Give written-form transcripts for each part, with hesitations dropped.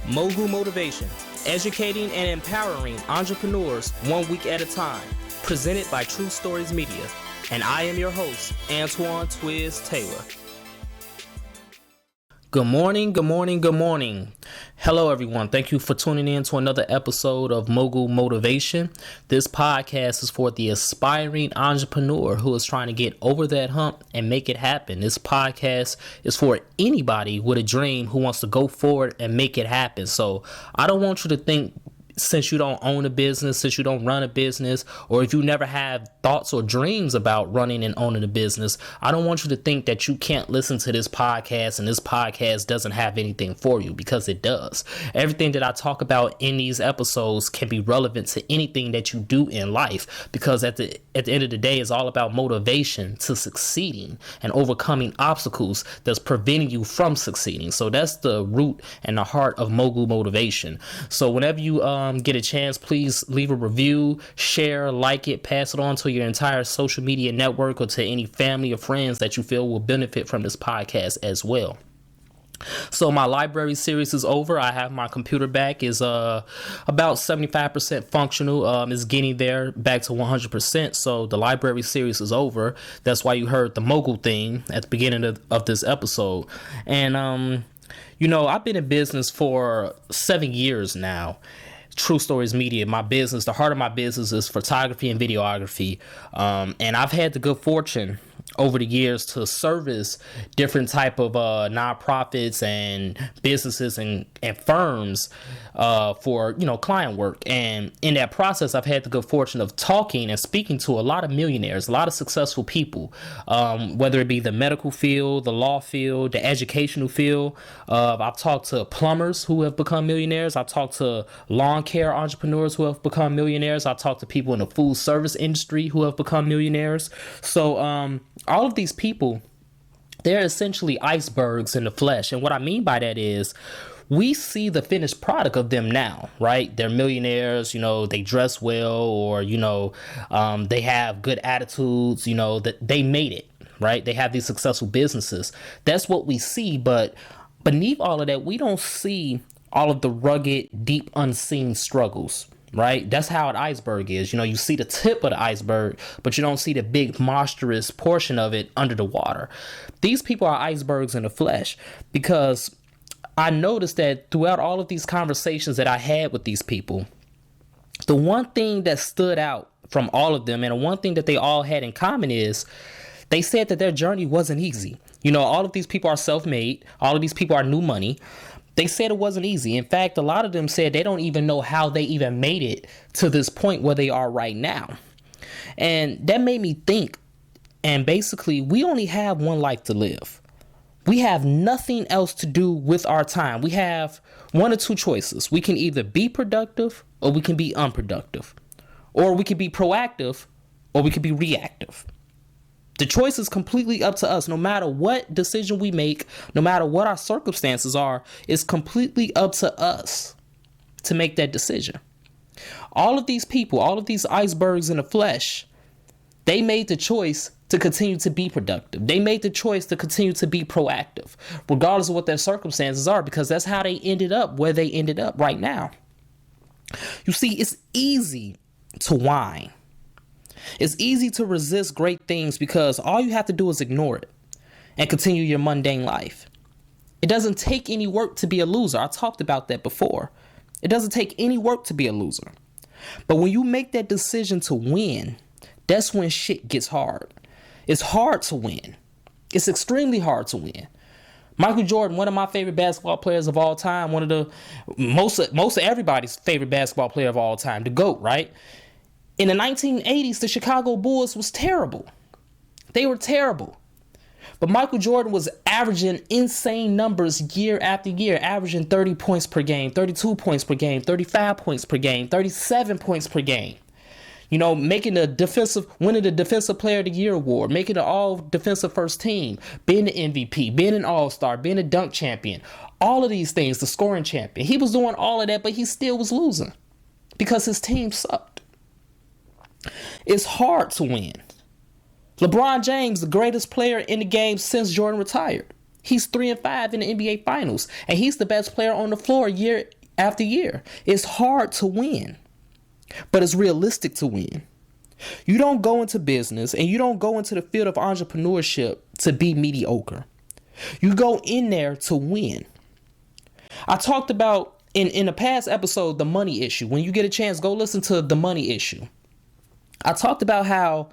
Mogul Motivation, educating and empowering entrepreneurs 1 week at a time. Presented by True Stories Media. And I am your host, Antoine Twiz Taylor. Good morning. Hello, everyone. Thank you for tuning in to another episode of Mogul Motivation. This podcast is for the aspiring entrepreneur who is trying to get over that hump and make it happen. This podcast is for anybody with a dream who wants to go forward and make it happen. So I don't want you to think, since you don't own a business, since you don't run a business, or if you never have thoughts or dreams about running and owning a business, I don't want you to think that you can't listen to this podcast and this podcast doesn't have anything for you, because it does. Everything that I talk about in these episodes can be relevant to anything that you do in life, because at the end of the day, it's all about motivation to succeeding and overcoming obstacles that's preventing you from succeeding. So that's the root and the heart of Mogul Motivation. So whenever you get a chance, please leave a review, share, like it, pass it on to your entire social media network or to any family or friends that you feel will benefit from this podcast as well. So my library series is over. I have my computer back. Is about 75% functional. Is getting there back to 100%. So the library series is over. That's why you heard the Mogul theme at the beginning of this episode. And I've been in business for 7 years now. True Stories Media, my business, the heart of my business is photography and videography. And I've had the good fortune over the years to service different type of nonprofits and businesses and firms for client work. And in that process, I've had the good fortune of talking and speaking to a lot of millionaires, a lot of successful people, whether it be the medical field, the law field, the educational field. I've talked to plumbers who have become millionaires. I've talked to lawn care entrepreneurs who have become millionaires. I've talked to people in the food service industry who have become millionaires. So all of these people, they're essentially icebergs in the flesh. And what I mean by that is we see the finished product of them now, right? They're millionaires, they dress well, or, they have good attitudes, that they made it, right? They have these successful businesses. That's what we see. But beneath all of that, we don't see all of the rugged, deep, unseen struggles. Right? That's how an iceberg is. You see the tip of the iceberg, but you don't see the big monstrous portion of it under the water. These people are icebergs in the flesh, because I noticed that throughout all of these conversations that I had with these people, the one thing that stood out from all of them, and the one thing that they all had in common, is they said that their journey wasn't easy. All of these people are self-made. All of these people are new money. They said it wasn't easy. In fact, a lot of them said they don't even know how they even made it to this point where they are right now. And that made me think. And basically, we only have one life to live. We have nothing else to do with our time. We have one or two choices. We can either be productive or we can be unproductive. Or we can be proactive or we can be reactive. The choice is completely up to us. No matter what decision we make, no matter what our circumstances are, it's completely up to us to make that decision. All of these people, all of these icebergs in the flesh, they made the choice to continue to be productive. They made the choice to continue to be proactive, regardless of what their circumstances are, because that's how they ended up where they ended up right now. You see, it's easy to whine. It's easy to resist great things, because all you have to do is ignore it and continue your mundane life. It doesn't take any work to be a loser. I talked about that before. It doesn't take any work to be a loser. But when you make that decision to win, that's when shit gets hard. It's hard to win. It's extremely hard to win. Michael Jordan, one of my favorite basketball players of all time, one of the most of everybody's favorite basketball player of all time, the GOAT, right? In the 1980s, the Chicago Bulls was terrible. They were terrible. But Michael Jordan was averaging insane numbers year after year, averaging 30 points per game, 32 points per game, 35 points per game, 37 points per game. Winning the Defensive Player of the Year award, making the all defensive first team, being the MVP, being an all-star, being a dunk champion, all of these things, the scoring champion. He was doing all of that, but he still was losing because his team sucked. It's hard to win. LeBron James, the greatest player in the game since Jordan retired. He's 3-5 in the NBA Finals, and he's the best player on the floor year after year. It's hard to win, but it's realistic to win. You don't go into business and you don't go into the field of entrepreneurship to be mediocre. You go in there to win. I talked about in a past episode, the money issue. When you get a chance, go listen to the money issue. I talked about how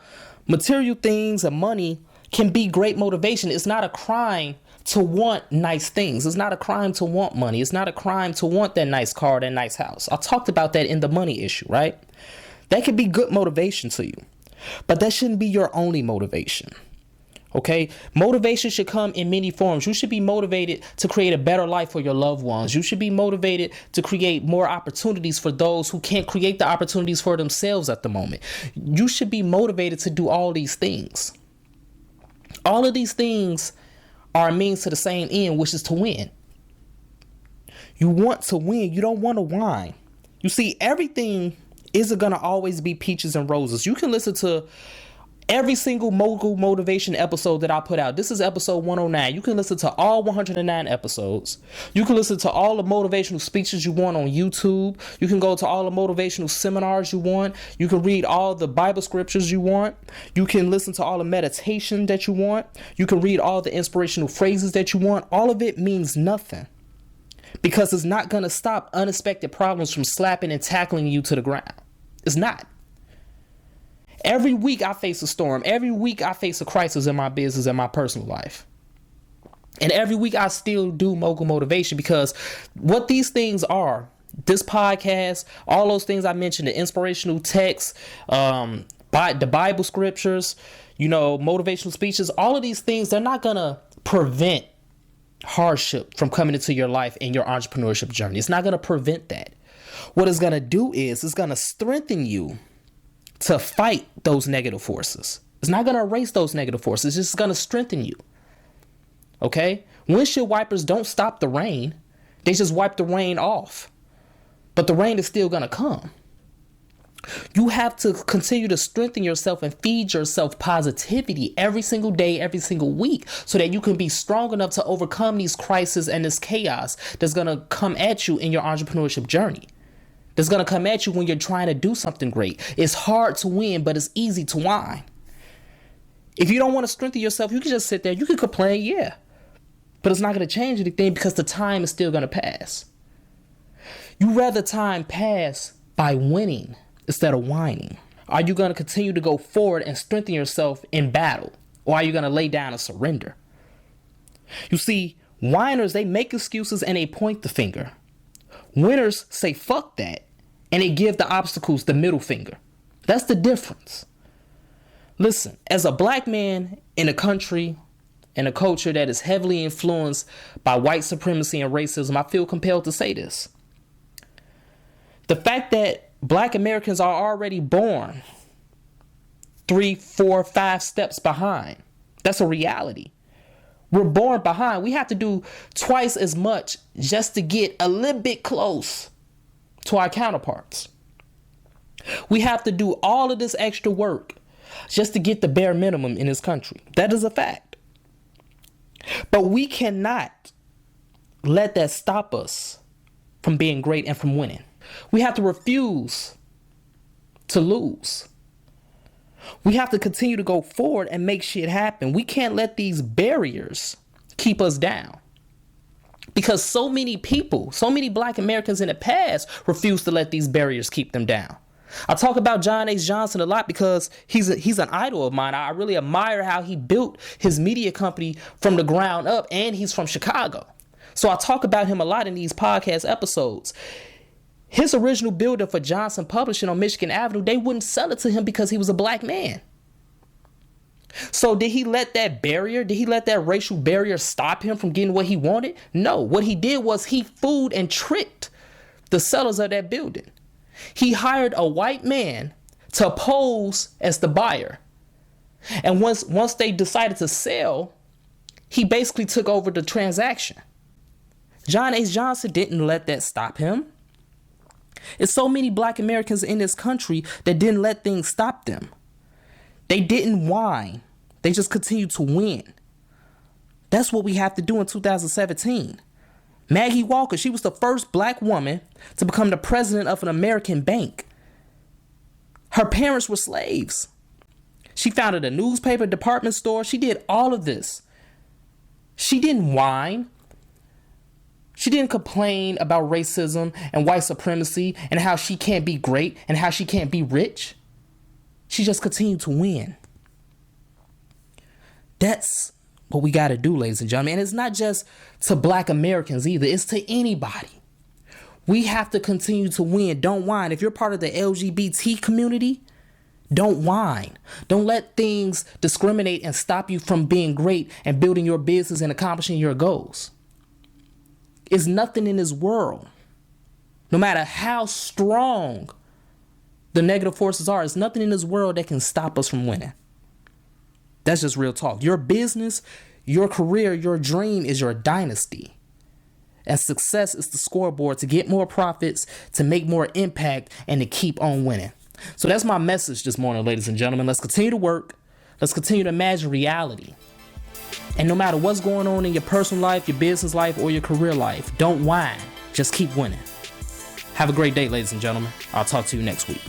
material things and money can be great motivation. It's not a crime to want nice things. It's not a crime to want money. It's not a crime to want that nice car, that nice house. I talked about that in the money issue, right? That could be good motivation to you, but that shouldn't be your only motivation. Okay? Motivation should come in many forms. You should be motivated to create a better life for your loved ones. You should be motivated to create more opportunities for those who can't create the opportunities for themselves at the moment. You should be motivated to do all these things. All of these things are a means to the same end, which is to win. You want to win. You don't want to whine. You see, everything isn't going to always be peaches and roses. You can listen to every single Mogul motivation episode that I put out. This is episode 109. You can listen to all 109 episodes. You can listen to all the motivational speeches you want on YouTube. You can go to all the motivational seminars you want. You can read all the Bible scriptures you want. You can listen to all the meditation that you want. You can read all the inspirational phrases that you want. All of it means nothing, because it's not going to stop unexpected problems from slapping and tackling you to the ground. It's not. Every week I face a storm. Every week I face a crisis in my business and my personal life. And every week I still do Mogul Motivation, because what these things are, this podcast, all those things I mentioned, the inspirational texts, the Bible scriptures, motivational speeches, all of these things, they're not going to prevent hardship from coming into your life and your entrepreneurship journey. It's not going to prevent that. What it's going to do is it's going to strengthen you to fight those negative forces. It's not going to erase those negative forces. It's just going to strengthen you. Okay? Windshield wipers don't stop the rain. They just wipe the rain off. But the rain is still going to come. You have to continue to strengthen yourself and feed yourself positivity every single day, every single week, so that you can be strong enough to overcome these crises and this chaos that's going to come at you in your entrepreneurship journey. That's going to come at you when you're trying to do something great. It's hard to win, but it's easy to whine. If you don't want to strengthen yourself, you can just sit there. You can complain, yeah. But it's not going to change anything, because the time is still going to pass. You rather time pass by winning instead of whining. Are you going to continue to go forward and strengthen yourself in battle? Or are you going to lay down and surrender? You see, whiners, they make excuses and they point the finger. Winners say fuck that, and they give the obstacles the middle finger. That's the difference. Listen, as a black man in a country and a culture that is heavily influenced by white supremacy and racism, I feel compelled to say this. The fact that black Americans are already born 3, 4, 5 steps behind, that's a reality. We're born behind. We have to do twice as much just to get a little bit close to our counterparts. We have to do all of this extra work just to get the bare minimum in this country. That is a fact. But we cannot let that stop us from being great and from winning. We have to refuse to lose. We have to continue to go forward and make shit happen. We can't let these barriers keep us down, because so many people, so many black Americans in the past refused to let these barriers keep them down. I talk about John H. Johnson a lot because he's an idol of mine. I really admire how he built his media company from the ground up, and he's from Chicago. So I talk about him a lot in these podcast episodes. His original builder for Johnson Publishing on Michigan Avenue, they wouldn't sell it to him because he was a black man. So did he let that racial barrier stop him from getting what he wanted? No. What he did was he fooled and tricked the sellers of that building. He hired a white man to pose as the buyer. And once they decided to sell, he basically took over the transaction. John H. Johnson didn't let that stop him. It's so many black Americans in this country that didn't let things stop them. They didn't whine. They just continued to win. That's what we have to do in 2017. Maggie Walker, she was the first black woman to become the president of an American bank. Her parents were slaves. She founded a newspaper, department store. She did all of this. She didn't whine. She didn't complain about racism and white supremacy and how she can't be great and how she can't be rich. She just continued to win. That's what we got to do, ladies and gentlemen. And it's not just to black Americans either. It's to anybody. We have to continue to win. Don't whine. If you're part of the LGBT community, don't whine. Don't let things discriminate and stop you from being great and building your business and accomplishing your goals. It's nothing in this world, no matter how strong the negative forces are, it's nothing in this world that can stop us from winning. That's just real talk. Your business, your career, your dream is your dynasty. And success is the scoreboard to get more profits, to make more impact, and to keep on winning. So that's my message this morning, ladies and gentlemen. Let's continue to work. Let's continue to imagine reality. And no matter what's going on in your personal life, your business life, or your career life, don't whine. Just keep winning. Have a great day, ladies and gentlemen. I'll talk to you next week.